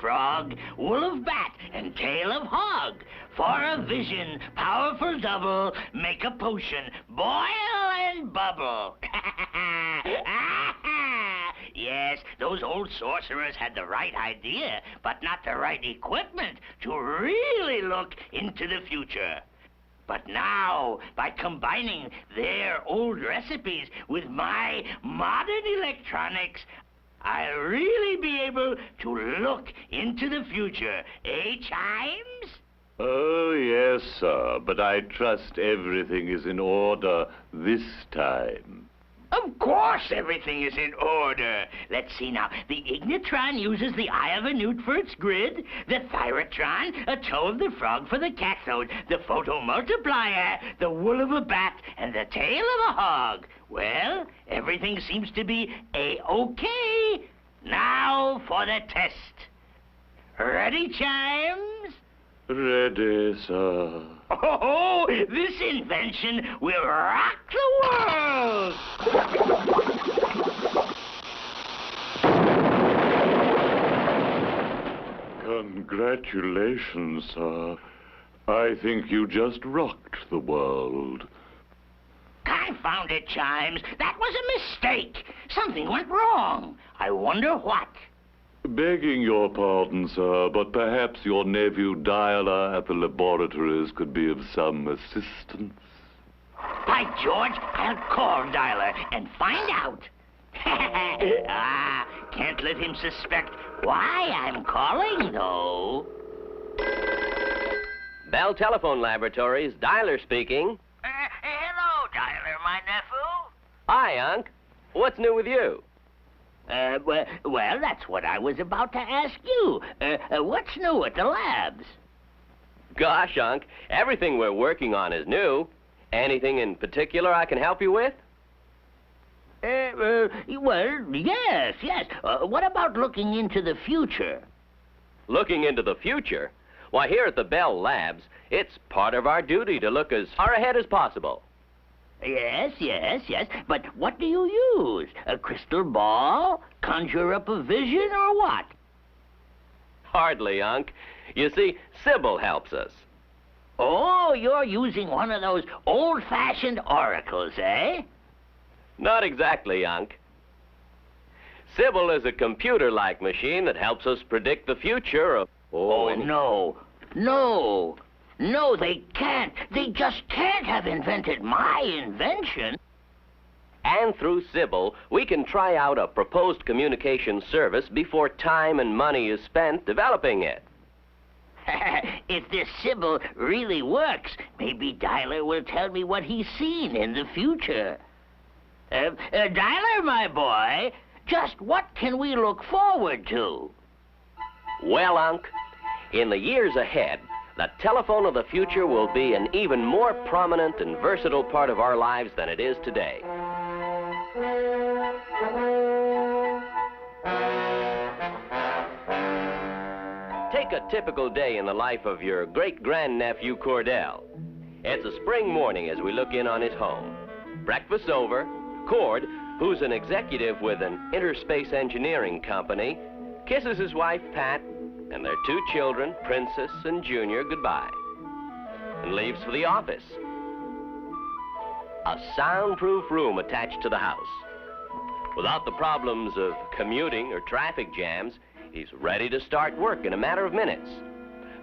frog, wool of bat, and tail of hog. For a vision, powerful double, make a potion, boil and bubble. Yes, those old sorcerers had the right idea, but not the right equipment to really look into the future. But now, by combining their old recipes with my modern electronics, I'll really be able to look into the future. Eh, Chimes? Oh, yes, sir, but I trust everything is in order this time. Of course everything is in order. Let's see now. The Ignitron uses the eye of a newt for its grid, the Thyrotron, a toe of the frog for the cathode, the photomultiplier, the wool of a bat, and the tail of a hog. Well, everything seems to be A-OK. Now for the test. Ready, Chimes? Ready, sir. Oh, this invention will rock the world! Congratulations, sir. I think you just rocked the world. Confound it, Chimes. That was a mistake. Something went wrong. I wonder what. Begging your pardon, sir, but perhaps your nephew Dialer at the laboratories could be of some assistance. By George, I'll call Dialer and find out. Can't let him suspect why I'm calling, though. Bell Telephone Laboratories, Dialer speaking. Hello, Dialer, my nephew. Hi, Unc. What's new with you? Well, that's what I was about to ask you. What's new at the labs? Gosh, Unc, everything we're working on is new. Anything in particular I can help you with? Well, yes. What about looking into the future? Looking into the future? Why, here at the Bell Labs, it's part of our duty to look as far ahead as possible. Yes. But what do you use? A crystal ball? Conjure up a vision, or what? Hardly, Unc. You see, Sybil helps us. Oh, you're using one of those old-fashioned oracles, eh? Not exactly, Unc. Sybil is a computer-like machine that helps us predict the future of... Oh, no, they can't. They just can't have invented my invention. And through Sybil, we can try out a proposed communication service before time and money is spent developing it. If this Sybil really works, maybe Dialer will tell me what he's seen in the future. Dialer, my boy, just what can we look forward to? Well, Unc, in the years ahead, the telephone of the future will be an even more prominent and versatile part of our lives than it is today. Take a typical day in the life of your great-grandnephew Cordell. It's a spring morning as we look in on his home. Breakfast over, Cord, who's an executive with an interspace engineering company, kisses his wife, Pat, and their two children, Princess and Junior, goodbye, and leaves for the office. A soundproof room attached to the house. Without the problems of commuting or traffic jams, he's ready to start work in a matter of minutes.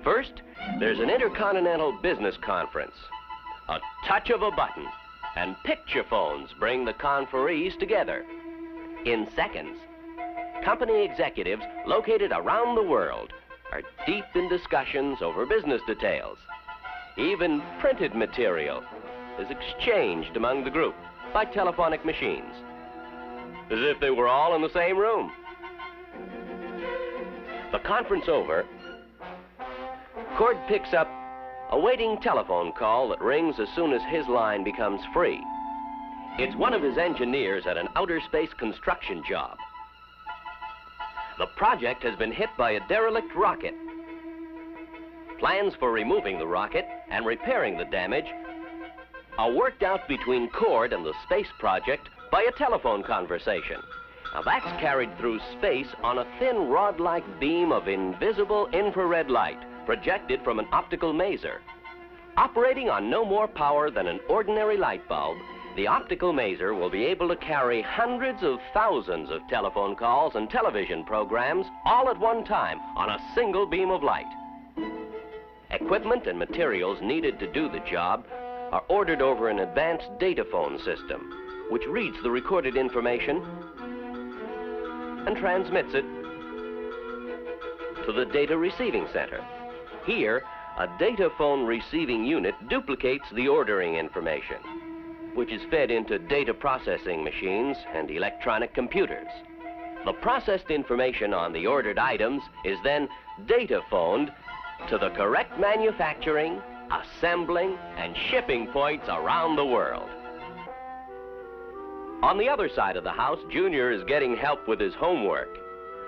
First, there's an intercontinental business conference. A touch of a button, and picture phones bring the conferees together. In seconds, company executives located around the world are deep in discussions over business details. Even printed material is exchanged among the group by telephonic machines, as if they were all in the same room. The conference over, Cord picks up a waiting telephone call that rings as soon as his line becomes free. It's one of his engineers at an outer space construction job. The project has been hit by a derelict rocket. Plans for removing the rocket and repairing the damage are worked out between Cord and the space project by a telephone conversation. Now that's carried through space on a thin rod-like beam of invisible infrared light projected from an optical maser. Operating on no more power than an ordinary light bulb, the optical maser will be able to carry hundreds of thousands of telephone calls and television programs all at one time on a single beam of light. Equipment and materials needed to do the job are ordered over an advanced dataphone system, which reads the recorded information and transmits it to the data receiving center. Here, a dataphone receiving unit duplicates the ordering information, which is fed into data processing machines and electronic computers. The processed information on the ordered items is then dataphoned to the correct manufacturing, assembling, and shipping points around the world. On the other side of the house, Junior is getting help with his homework.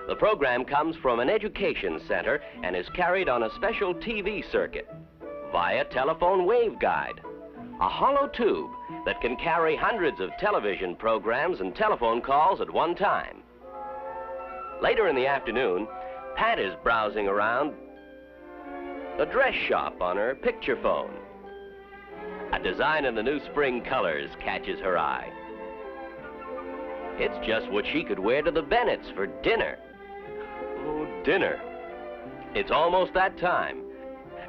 The program comes from an education center and is carried on a special TV circuit via telephone waveguide, a hollow tube that can carry hundreds of television programs and telephone calls at one time. Later in the afternoon, Pat is browsing around a dress shop on her picture phone. A design in the new spring colors catches her eye. It's just what she could wear to the Bennetts for dinner. Oh, dinner. It's almost that time,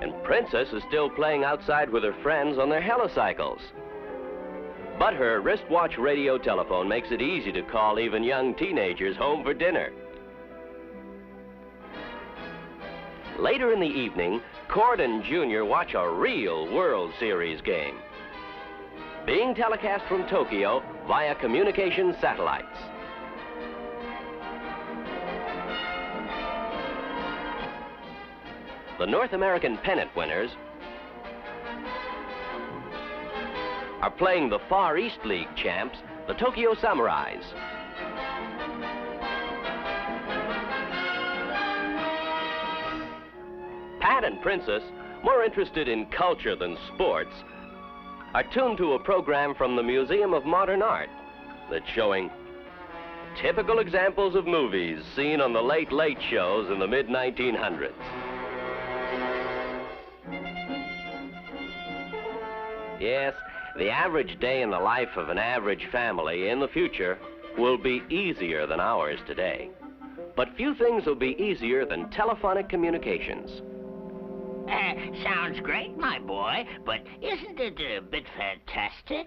and Princess is still playing outside with her friends on their helicycles. But her wristwatch radio telephone makes it easy to call even young teenagers home for dinner. Later in the evening, Cord and Junior watch a real World Series game, being telecast from Tokyo via communication satellites. The North American pennant winners are playing the Far East League champs, the Tokyo Samurais. Pat and Princess, more interested in culture than sports, are tuned to a program from the Museum of Modern Art that's showing typical examples of movies seen on the Late Late shows in the mid-1900s. Yes, the average day in the life of an average family in the future will be easier than ours today. But few things will be easier than telephonic communications. Sounds great, my boy, but isn't it a bit fantastic?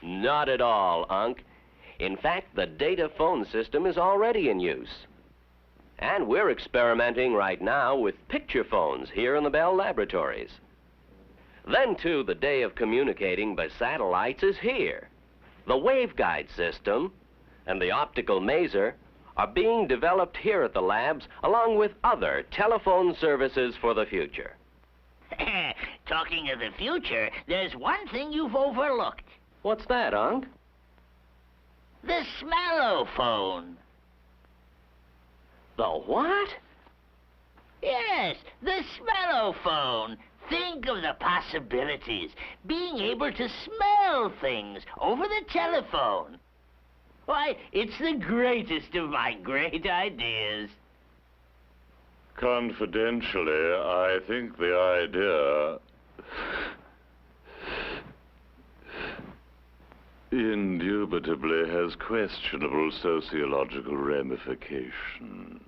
Not at all, Unc. In fact, the data phone system is already in use. And we're experimenting right now with picture phones here in the Bell Laboratories. Then, too, the day of communicating by satellites is here. The waveguide system and the optical maser are being developed here at the labs, along with other telephone services for the future. Talking of the future, there's one thing you've overlooked. What's that, Unc? The smellophone. The what? Yes, the smellophone. Think of the possibilities. Being able to smell things over the telephone. Why, it's the greatest of my great ideas. Confidentially, I think the idea indubitably has questionable sociological ramifications.